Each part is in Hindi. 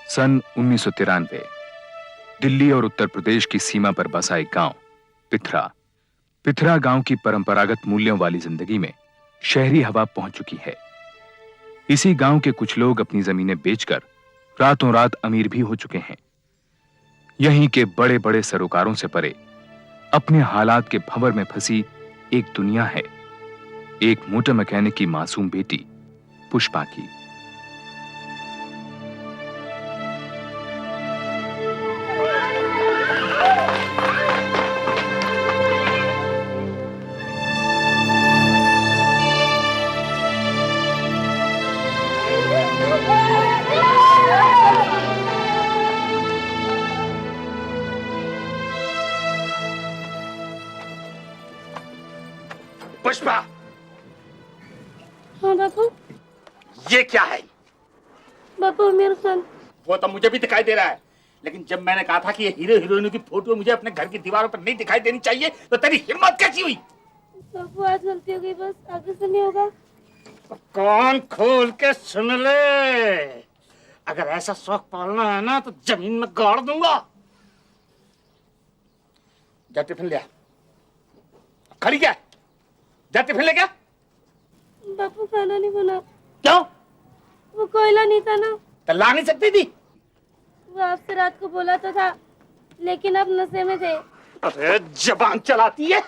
सन 1993 दिल्ली और उत्तर प्रदेश की सीमा पर बसा एक गांव पिथरा। पिथरा गांव की परंपरागत मूल्यों वाली जिंदगी में शहरी हवा पहुंच चुकी है। इसी गांव के कुछ लोग अपनी जमीनें बेचकर रातों रात अमीर भी हो चुके हैं। यहीं के बड़े बड़े सरोकारों से परे अपने हालात के भंवर में फंसी एक दुनिया है, एक मोटर मैकेनिक की मासूम बेटी पुष्पा की। पुष्पा। हाँ बापू। ये क्या है? बापू आमिर खान। वो तो मुझे भी दिखाई दे रहा है, लेकिन जब मैंने कहा था कि ये हीरो हीरोइनों की फोटो मुझे अपने घर की दीवारों पर नहीं दिखाई देनी चाहिए, तो तेरी हिम्मत कैसी हुई? बापू आज गलती हो गई, बस आगे से नहीं होगा। कान खोल के सुन ले, अगर ऐसा शौक पालना है ना तो जमीन में गाड़ दूंगा। जा टिफिन ले आ। खड़ी क्या? जा टिफिन ले क्या? बापू खाना नहीं बना। क्यों? वो कोयला नहीं था ना। तो ला नहीं सकती थी? वो आपसे रात को बोला तो था, लेकिन आप नशे में थे। अरे जबान चलाती है,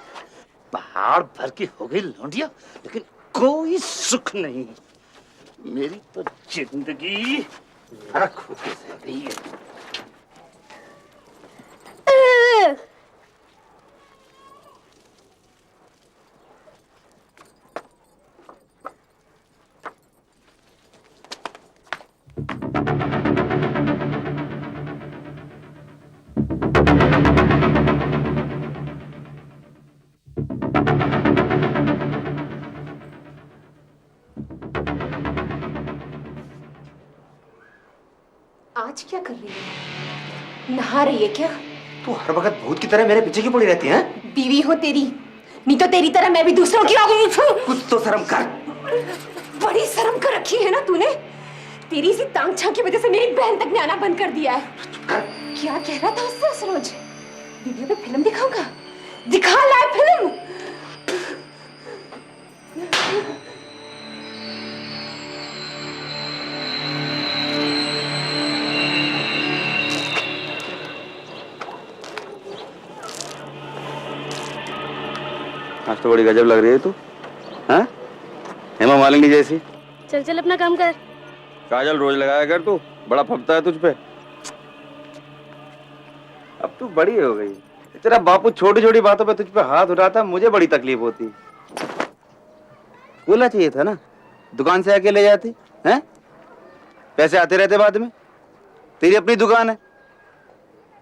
पहाड़ भर की हो गई लौंडिया, लेकिन कोई सुख नहीं। मेरी तो जिंदगी नरक होके रह गई है। आज क्या कर रही है? नहा रही है क्या? तू हर वक्त भूत की तरह मेरे पीछे क्यों पड़ी रहती है? बीवी हो तेरी, नहीं तो तेरी तरह मैं भी दूसरों की हो गई। कुछ तो शर्म कर। बड़ी शर्म कर रखी है ना तूने। तेरी सी तांग झांक की वजह से मेरी बहन तक ने आना बंद कर दिया है। क्या कह रहा था उससे सरोज? वीडियो पे फिल्म दिखाऊंगा? दिखा लाए फिल्म। आज तो बड़ी गजब लग रही है तू, हाँ? हेमा मालिनी जैसी। चल चल अपना काम कर। काजल रोज लगाया कर तू, बड़ा फपता है तुझ पे। अब तू बड़ी हो गई, तेरा बापू छोटी छोटी बातों पे तुझ पे हाथ उठाता, मुझे बड़ी तकलीफ होती। कोयला चाहिए था ना, दुकान से आके ले जाती हैं? पैसे आते रहते बाद में, तेरी अपनी दुकान है।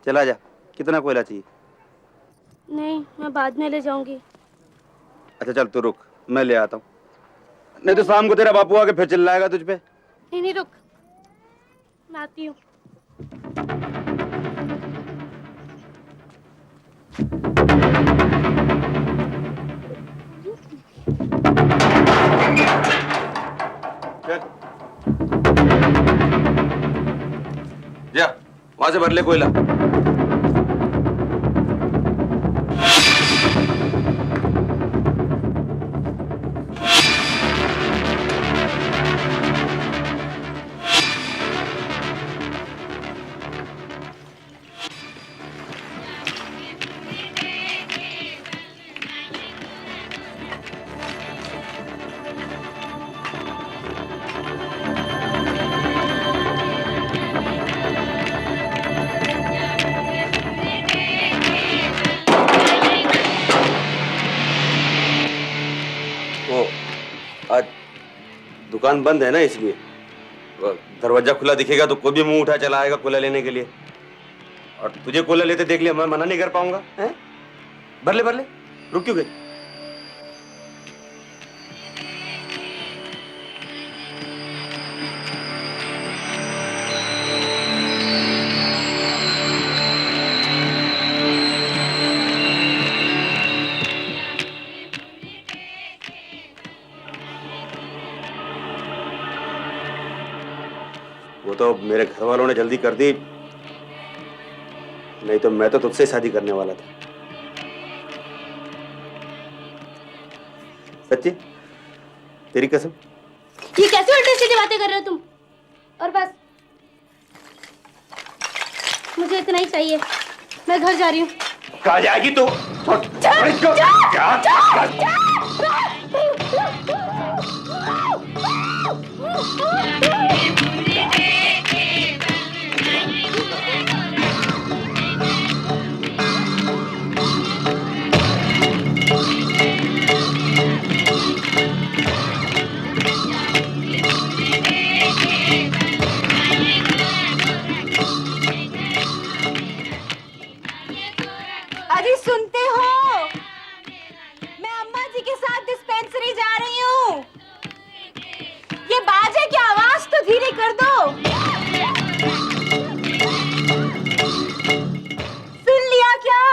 चला जा, कितना कोयला चाहिए? नहीं, मैं बाद में ले जाऊंगी। अच्छा चल तू रुक, मैं ले आता हूँ, नहीं तो शाम को तेरा बापू आके फिर चिल्लाएगा तुझ पे। नहीं नहीं रुक, मैं आती हूँ। जा वहां से भर ले कोयला। आज दुकान बंद है ना, इसलिए दरवाजा खुला दिखेगा तो कोई भी मुंह उठा चला आएगा कोला लेने के लिए, और तुझे कोला लेते देख लिया मैं मना नहीं कर पाऊंगा। हैं? भर ले, रुक क्यों गई? वो तो मेरे घर वालों ने जल्दी कर दी, नहीं तो मैं तो तुझसे शादी करने वाला था। सच्ची, तेरी कसम। ये कैसे उल्टी सीधी बातें कर रहे हो तुम? और बस मुझे इतना ही चाहिए, मैं घर जा रही हूँ। कहाँ जाएगी तू? अरे सुनते हो? मैं अम्मा जी के साथ डिस्पेंसरी जा रही हूँ। ये बाजे की आवाज तो धीरे कर दो। सुन लिया क्या?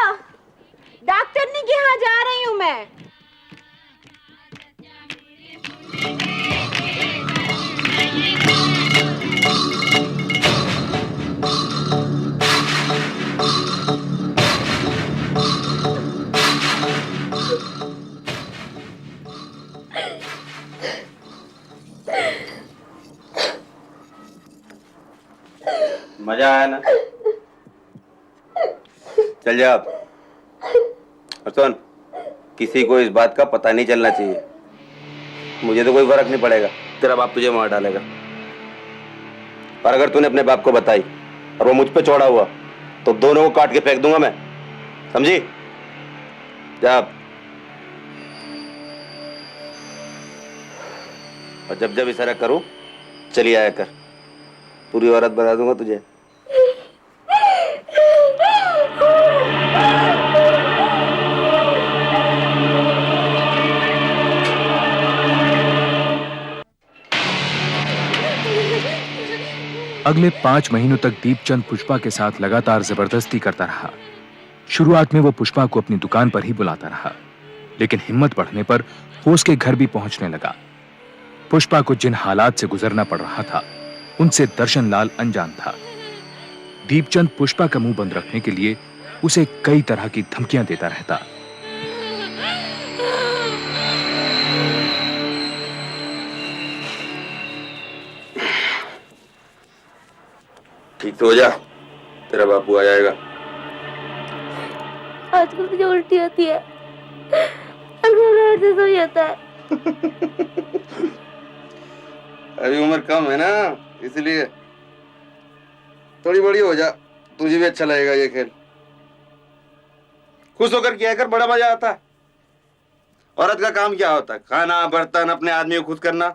डॉक्टरनी के यहाँ जा रही हूँ मैं। मजा आया ना? चल जा अब। और सुन, किसी को इस बात का पता नहीं चलना चाहिए। मुझे तो कोई फर्क नहीं पड़ेगा, तेरा बाप तुझे मार डालेगा। पर अगर तूने अपने बाप को बताई और वो मुझ पे चौड़ा हुआ तो दोनों को काट के फेंक दूंगा मैं, समझी? जा। और जब जब इशारा करूं चली आया कर, पूरी औरत बना दूंगा तुझे। अगले 5 महीनों तक दीपचंद पुष्पा के साथ लगातार जबरदस्ती करता रहा। शुरुआत में वो पुष्पा को अपनी दुकान पर ही बुलाता रहा, लेकिन हिम्मत बढ़ने पर वो उसके घर भी पहुंचने लगा। पुष्पा को जिन हालात से गुजरना पड़ रहा था उनसे दर्शन लाल अनजान था। दीपचंद पुष्पा का मुंह बंद रखने के लिए उसे कई तरह की धमकियां देता रहता। ठीक तो हो जा, तेरा बापू आ जाएगा। आजकल मुझे उल्टी होती है, हो जाता है। अभी उम्र कम है ना, इसलिए थोड़ी बड़ी हो जा, तुझे भी अच्छा लगेगा ये खेल। खुश होकर किया कर, बड़ा मजा आता है। औरत का काम क्या होता है? खाना, बर्तन, अपने आदमी को खुश करना,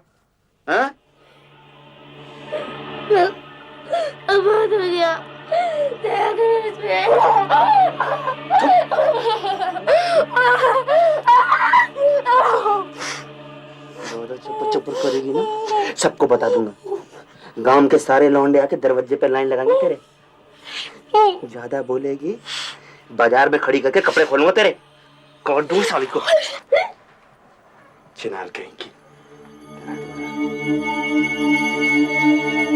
है? अब बहुत हो गया। चुप करेगी ना, सबको बता दूंगा। गांव के सारे लौंडे आके दरवाजे पे लाइन लगाएंगे तेरे। ज्यादा बोलेगी बाजार में खड़ी करके कपड़े खोलूंगा तेरे। कौन दूर साली को चिनाल कहेंगी।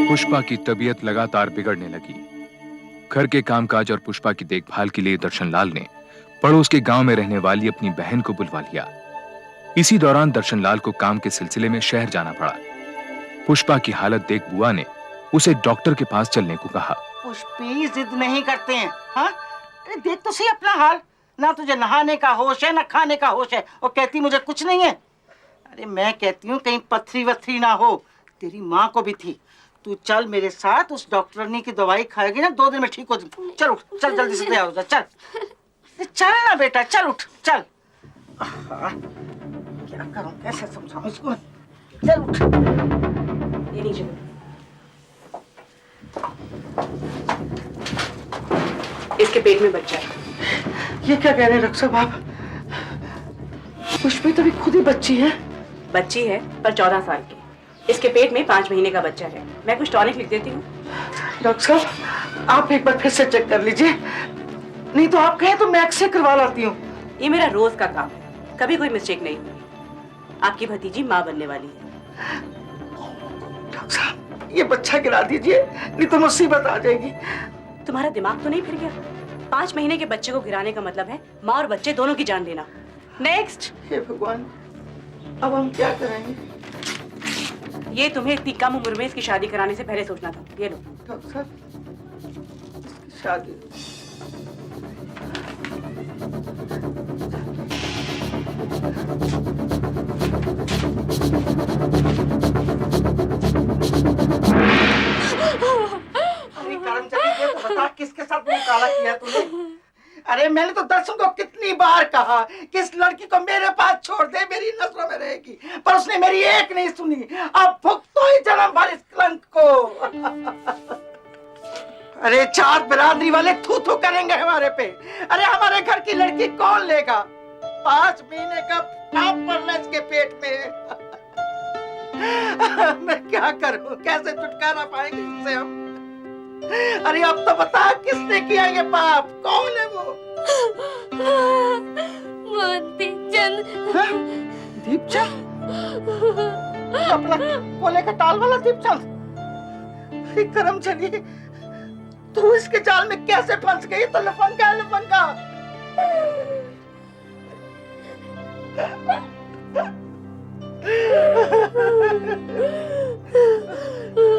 पुष्पा की तबीयत लगातार बिगड़ने लगी। घर के कामकाज और पुष्पा की देखभाल के लिए दर्शनलाल ने पड़ोस के गांव में रहने वाली अपनी बहन को बुलवा लिया। इसी दौरान दर्शनलाल को काम के सिलसिले में शहर जाना पड़ा। पुष्पा की हालत देख बुआ ने उसे डॉक्टर के पास चलने को कहा। पुष्पी जिद नहीं करते हैं, हाँ? अरे देख तो सही अपना हाल, ना तुझे नहाने का होश है ना खाने का होश है, और कहती मुझे कुछ नहीं है। अरे मैं कहती हूँ कहीं पथरी वथरी ना हो, तेरी माँ को भी थी। तू चल मेरे साथ, उस डॉक्टरनी की दवाई खाएगी ना 2 दिन में ठीक हो जाएगी। चल उठ, चल जल्दी से तैयार हो जा, चल चल ना बेटा, चल उठ चल। क्या करूं, कैसे समझाऊं इसको? चल उठ। ये लीजिए। इसके पेट में बच्चा है। ये क्या कह रहे हैं डॉक्टर साहब आप? पुष्पी तो भी खुद ही बच्ची है। बच्ची है पर 14 साल की। इसके पेट में 5 महीने का बच्चा है। मैं कुछ टॉनिक लिख देती हूँ। डॉक्टर साहब आप एक बार फिर से चेक कर लीजिए, नहीं तो आप कहें तो मैं एक्सरे करवा लाती हूँ। ये मेरा रोज का काम है, कभी कोई मिस्टेक नहीं हुई। आपकी भतीजी माँ बनने वाली है। डॉक्टर साहब ये बच्चा गिरा दीजिए, नहीं तो मुसीबत आ जाएगी। तुम्हारा दिमाग तो नहीं फिर गया? 5 महीने के बच्चे को गिराने का मतलब है माँ और बच्चे दोनों की जान लेना। नेक्स्ट। हे भगवान, अब हम क्या करेंगे? ये तुम्हें इतनी कम उम्र में इसकी शादी कराने से पहले सोचना था। ये लो। डॉक्टर साहब, शादी अरे कर्मचारी, ये तो बता किसके साथ मुंह काला किया तूने? अरे मैंने तो दर्शन को कितनी बार कहा कि इस लड़की को मेरे पास छोड़ दे, मेरी नजरों में रहेगी, पर उसने मेरी एक नहीं सुनी। अब भुगतो ही जन्म भर इस कलंक को। अरे 4 बिरादरी वाले थू थू करेंगे हमारे पे। अरे हमारे घर की लड़की कौन लेगा? 5 महीने का पाप पड़ना इसके पेट में। मैं क्या करूं? कैसे छुटकारा पाएंगे इससे हम? अरे अब तो बता, किसने किया ये पाप? कौन है वो? दीपचंद। दीपचंद? अपना कोले का टाल वाला दीपचंद? अरे कर्मचारी, तू इसके जाल में कैसे फंस गई? तो लफंगा है, लफंगा।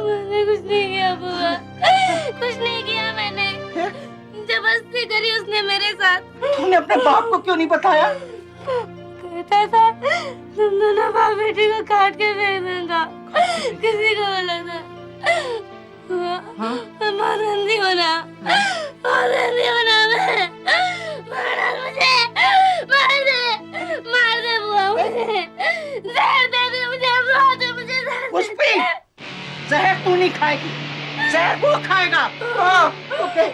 मैंने कुछ नहीं किया बुआ, कुछ नहीं किया मैंने। जबरदस्ती करी उसने मेरे साथ। तूने अपने बाप को क्यों नहीं बताया? कहता था तुम दोनों बाप बेटी को काट के फेंक दूंगा। किसी को बोला था मारंदी होना, मारंदी होना। मैं मारा, मुझे मार दे बुआ, मुझे जहर दे दे, मुझे मार दे, मुझे जहर दे। पुष्पी, जहर तू नहीं खाएगी, जहर वो खाएगा। ओके,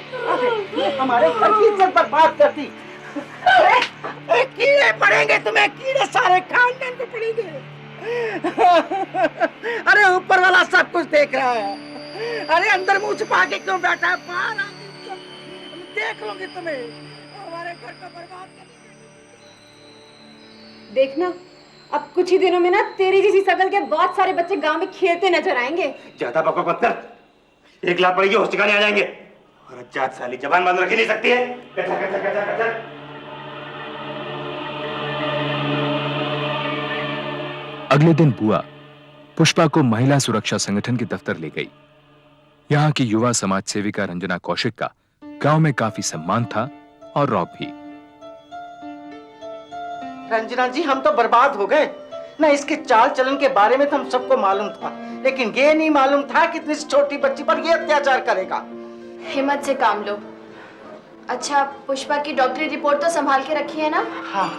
हमारे घर की इज्जत बर्बाद करती। अरे कीड़े पड़ेंगे तुम्हें, कीड़े सारे खानदान को पड़ेंगे। अरे ऊपर वाला सब कुछ देख रहा है। अरे अंदर मुंह छुपा के क्यों बैठा है? बाहर आके देख लूंगी तुम्हें, हमारे घर को बर्बाद कर। देखना, अब कुछ ही दिनों में ना तेरी जैसी शकल के बहुत सारे बच्चे गांव में खेलते नजर आएंगे। ज्यादा बकवास मत कर, 1 लाख पड़ेगी, होश ठिकाने आ जाएंगे। और अज्जात साली जबान बंद रख ही नहीं सकती है। कचर कचर कचर कचर। अगले दिन बुआ पुष्पा को महिला सुरक्षा संगठन के दफ्तर ले गई। यहाँ की युवा समाज सेविका रंजना कौशिक का गांव में काफी सम्मान था और रौब भी। रंजना जी, हम तो बर्बाद हो गए ना। इसके चाल चलन के बारे में तो हम सबको मालूम था, लेकिन ये नहीं मालूम था कि इतनी छोटी बच्ची पर ये अत्याचार करेगा। हिम्मत से काम लो। अच्छा, पुष्पा की डॉक्टरी रिपोर्ट तो संभाल के रखी है ना? हाँ,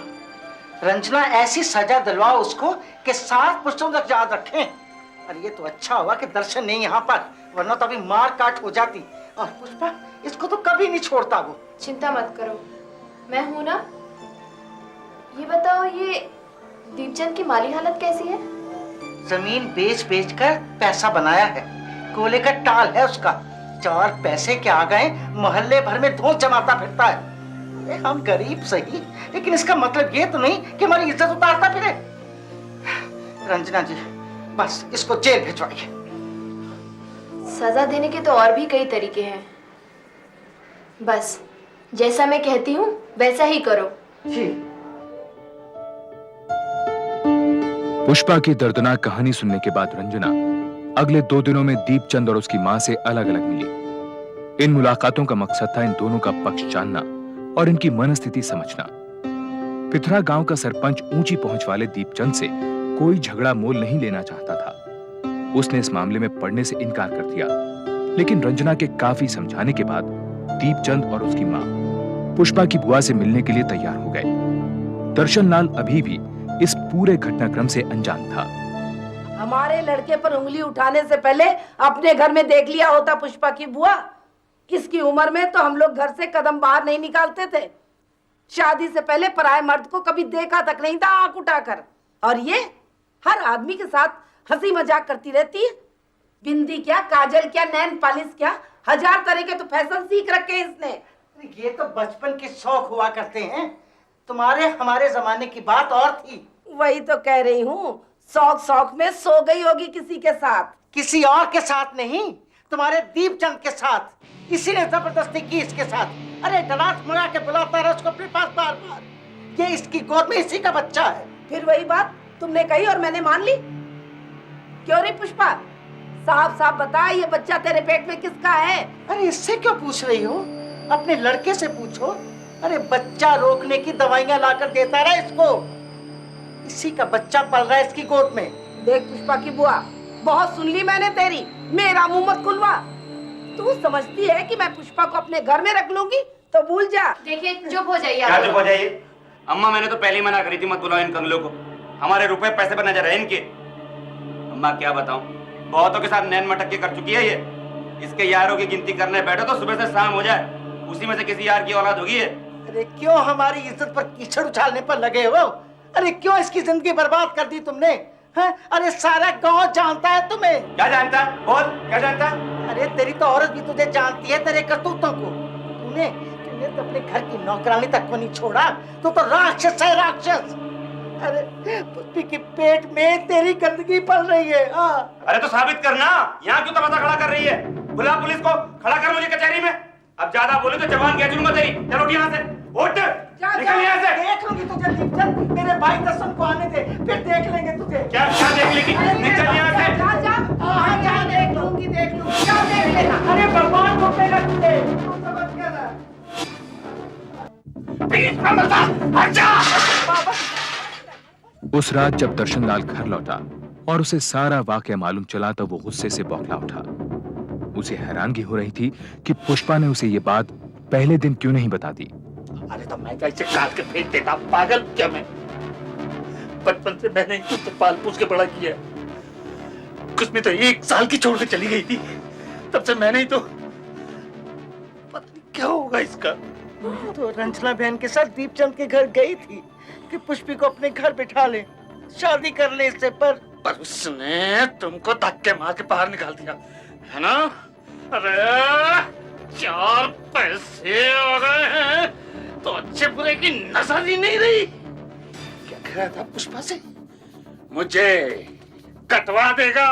रंजना ऐसी सजा दिलवाओ उसको कि 7 पुश्तों तक याद रखें। और ये तो अच्छा हुआ कि दर्शन नहीं यहाँ पर, वरना तो अभी मार काट हो जाती। और पुष्पा, इसको तो कभी नहीं छोड़ता वो। चिंता मत करो, मैं हूं ना। ये बताओ, ये दीपचंद की माली हालत कैसी है? जमीन बेच बेच कर पैसा बनाया है, कोले का टाल है उसका। 4 पैसे के आ गए, मोहल्ले भर में धूल जमाता फिरता है। हम गरीब सही, लेकिन इसका मतलब ये तो नहीं कि हमारी इज्जत उतारता फिरे। रंजना जी, बस इसको जेल भिजवाइए। सजा देने के तो और भी कई तरीके हैं, बस जैसा मैं कहती हूँ वैसा ही करो। जी। पुष्पा की दर्दनाक कहानी सुनने के बाद रंजना अगले 2 दिनों में दीपचंद और उसकी मां से अलग अलग मिली। इन मुलाकातों का मकसद था इन दोनों का पक्ष जानना और इनकी मनस्थिति समझना। पिथरा गांव का सरपंच ऊंची पहुंच वाले दीपचंद से कोई झगड़ा मोल नहीं लेना चाहता था। उसने इस मामले में पढ़ने से इनकार कर दिया, लेकिन रंजना के काफी समझाने के बाद दीपचंद और उसकी मां पुष्पा की बुआ से मिलने के लिए तैयार हो गए। दर्शन लाल अभी भी इस पूरे घटनाक्रम से अनजान था। हमारे लड़के पर उंगली उठाने से पहले अपने घर में देख लिया होता पुष्पा की बुआ। इसकी उम्र में तो हम लोग घर से कदम बाहर नहीं निकालते थे। शादी से पहले पराये मर्द को कभी देखा तक नहीं था आंख उठाकर। और ये हर आदमी के साथ हंसी मजाक करती रहती है। बिंदी क्या, काजल क्या, नैन पालिश क्या, 1000 तरह के तो फैशन सीख रखे हैं इसने। ये तो बचपन के शौक हुआ करते हैं, तुम्हारे हमारे जमाने की बात और थी। वही तो कह रही हूँ, शौक शौक में सो गई होगी किसी के साथ। किसी और के साथ नहीं, तुम्हारे दीपचंद के साथ। इसी ने जबरदस्ती की इसके साथ। अरे डरा मंगा के बुलाता रहा उसको अपने पास बार बार। ये इसकी गोद में इसी का बच्चा है। फिर वही बात तुमने कही और मैंने मान ली। क्यों रे पुष्पा, साफ साफ बता, ये बच्चा तेरे पेट में किसका है? अरे इससे क्यों पूछ रही हो? अपने लड़के से पूछो। अरे बच्चा रोकने की दवाइयां लाकर देता रहा इसको। इसी का बच्चा पल रहा है इसकी गोद में। देख पुष्पा की बुआ, बहुत सुन ली मैंने तेरी, मेरा मुंह मत खुलवा। तू समझती है कि मैं पुष्पा को अपने घर में रख लूंगी? तो भूल जा। देखिए चुप हो जाइए। क्या चुप हो जाइए? अम्मा मैंने तो पहले ही मना करी थी, मत बुलाओ इन कंगलों को। हमारे रुपए पैसे पर नजर है इनके। अम्मा क्या बताऊं, बहुतों के साथ नैन मटक के कर चुकी है ये। इसके यारों की गिनती करने बैठो तो सुबह से शाम हो जाए, उसी में से किसी यार की औलाद होगी है। अरे क्यों हमारी इज्जत पर कीचड़ उछालने पर लगे हो? अरे क्यों इसकी जिंदगी बर्बाद कर दी तुमने? हैं? अरे सारा गांव जानता है तुम्हें। क्या जानता है? बोल, क्या जानता है? अरे तेरी तो औरत भी तुझे जानती है, तेरे करतूतों को। तूने तो अपने घर की नौकरानी तक को नहीं छोड़ा। तू तो राक्षस है, राक्षस। अरे पुष्पी के पेट में तेरी गंदगी पल रही है। अरे तो साबित करना, यहाँ क्यों तमाशा खड़ा कर रही है? बुला पुलिस को, खड़ा कर मुझे कचहरी में। अब ज्यादा बोले तो जवान कह दूंगा तेरी। चलो उठ यहाँ से, उठ, निकल यहाँ से। देख लूंगी तुझे दीपचंद, मेरे भाई दसम को आने दे, फिर देख लेंगे तुझे। क्या क्या देख लेगी? निकल यहाँ से। जा देख लूंगी, देख लूंगी। क्या देख लेना? अरे भगवान को पेगा तुझे, तू समझ गया ना? उस रात जब दर्शनलाल घर लौटा और उसे सारा वाकया मालूम चला तो वो गुस्से से बौखला उठा। उसे हैरानगी हो रही थी कि पुष्पा ने उसे ये बात पहले दिन क्यों नहीं बता दी। अरे तो मैं कैसे काट के फेंक देता, पागल क्या मैं? बचपन से मैंने तुझसे पाल पोस के बड़ा किया। कुछ में तो 1 साल की छोड़ के चली गई थी, तब से मैंने ही तो, पता नहीं क्या होगा इसका। तो रंजना बहन के साथ दीपचंद के घर गई थी कि पुष्पी को अपने घर बिठा ले, शादी कर ले इससे। पर उसने तुमको धक्के मार के बाहर निकाल दिया है ना? अरे 4 पैसे हो गए हैं तो अच्छे बुरे की नजर ही नहीं रही। क्या कह रहा था पुष्पा से? मुझे कटवा देगा।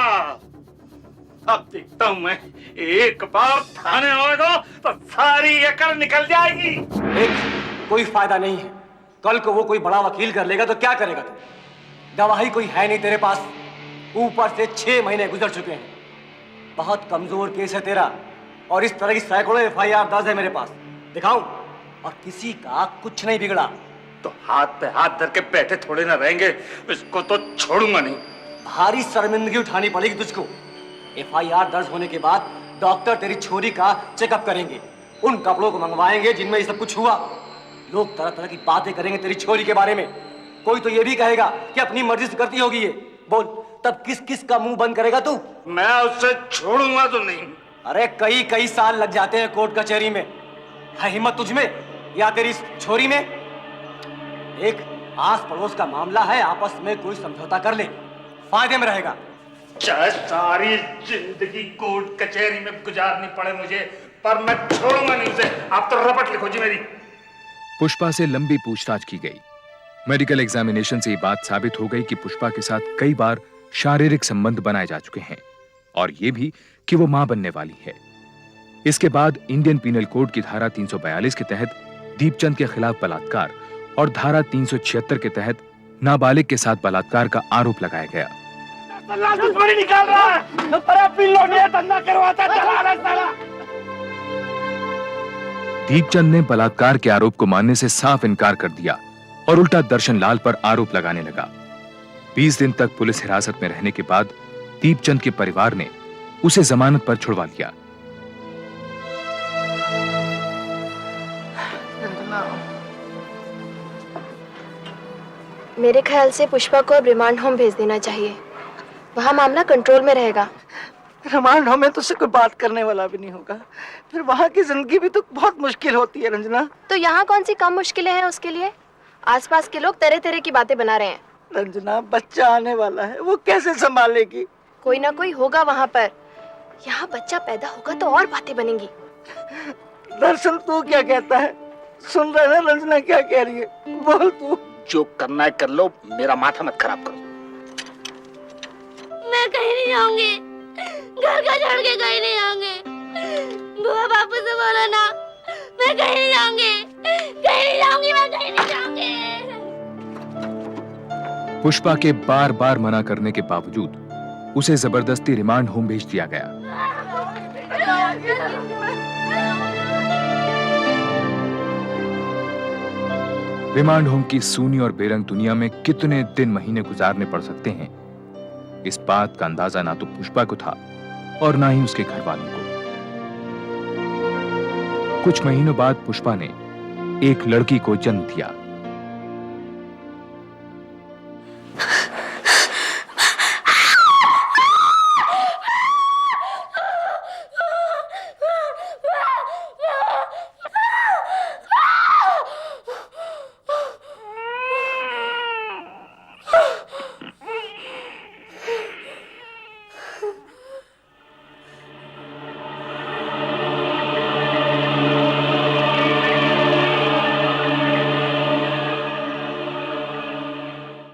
अब देखता हूं मैं, एक बार थाने आएगा तो सारी अकल निकल जाएगी। कोई फायदा नहीं है। कल को वो कोई बड़ा वकील कर लेगा तो क्या करेगा तू? गवाही कोई है नहीं तेरे पास, ऊपर से 6 महीने गुजर चुके हैं। बहुत कमजोर केस है तेरा, और इस तरह की सैकड़ों FIR दर्ज है मेरे पास। दिखाऊं? और किसी का कुछ नहीं बिगड़ा। तो हाथ पे हाथ धर के बैठे थोड़े ना रहेंगे, इसको तो छोड़ूंगा नहीं। भारी शर्मिंदगी उठानी पड़ेगी तुझको। FIR दर्ज होने के बाद डॉक्टर तेरी छोरी का चेकअप करेंगे, उन कपड़ों को मंगवाएंगे जिनमें ये सब कुछ हुआ। लोग तरह तरह की बातें करेंगे तेरी छोरी के बारे में। कोई तो ये भी कहेगा कि अपनी मर्जी से करती होगी ये। बोल, तब किस किस का मुंह बंद करेगा तू? मैं उसे छोड़ूंगा तो नहीं। अरे कई साल लग जाते हैं कोर्ट कचहरी में। है हिम्मत तुझमें या तेरी छोरी में? एक आस पड़ोस का मामला है, आपस में कोई समझौता कर ले, फायदे में रहेगा। चाहे सारी जिंदगी कोर्ट कचहरी में गुजारनी पड़े मुझे, पर मैं छोड़ूंगा नहीं उसे। आप तो रपट लिखो जी मेरी। पुष्पा से लंबी पूछताछ की गई। मेडिकल एग्जामिनेशन से ये बात साबित हो गई कि पुष्पा के साथ कई बार शारीरिक संबंध बनाए जा चुके हैं, और ये भी कि वो मां बनने वाली है। इसके बाद इंडियन पीनल कोड की धारा 342 के तहत दीपचंद के खिलाफ बलात्कार और धारा 376 के तहत नाबालिग के साथ बलात्कार का आरोप लगाया गया। निकाल रहा है, पर अपनी लौंडिया धंधा करवाता चला रहा साला। दीपचंद ने बलात्कार के आरोप को मानने से साफ इनकार कर दिया और उल्टा दर्शनलाल पर आरोप लगाने लगा। 20 दिन तक पुलिस हिरासत में रहने के बाद दीपचंद के परिवार ने उसे जमानत पर छुड़वा लिया। मेरे ख्याल से पुष्पा को अब रिमांड होम भेज देना चाहिए, वहाँ मामला कंट्रोल में रहेगा। रिमांड होम में तो उससे कोई बात करने वाला भी नहीं होगा, फिर वहाँ की जिंदगी भी तो बहुत मुश्किल होती है रंजना। तो यहाँ कौन सी कम मुश्किलें हैं उसके लिए? आसपास के लोग तरह तरह की बातें बना रहे हैं। रंजना, बच्चा आने वाला है, वो कैसे संभालेगी? कोई ना कोई होगा वहाँ पर। यहाँ बच्चा पैदा होगा तो और बातें बनेंगी। दर्शन, तू क्या कहता है? सुन रहे ना रंजना क्या कह रही है? बोल तू। जो करना है कर लो, मेरा माथा मत खराब करो। मैं कहीं नहीं जाऊंगी। घर का छोड़ के कहीं नहीं जाऊंगी। बुआ बापू से बोलो ना, मैं कहीं नहीं जाऊंगी, कहीं नहीं जाऊंगी, मैं कहीं नहीं जाऊंगी। पुष्पा के बार बार मना करने के बावजूद उसे जबरदस्ती रिमांड होम भेज दिया गया। रिमांड होम की सूनी और बेरंग दुनिया में कितने दिन महीने गुजारने पड़ सकते हैं, इस बात का अंदाजा ना तो पुष्पा को था और ना ही उसके घर वालों को। कुछ महीनों बाद पुष्पा ने एक लड़की को जन्म दिया।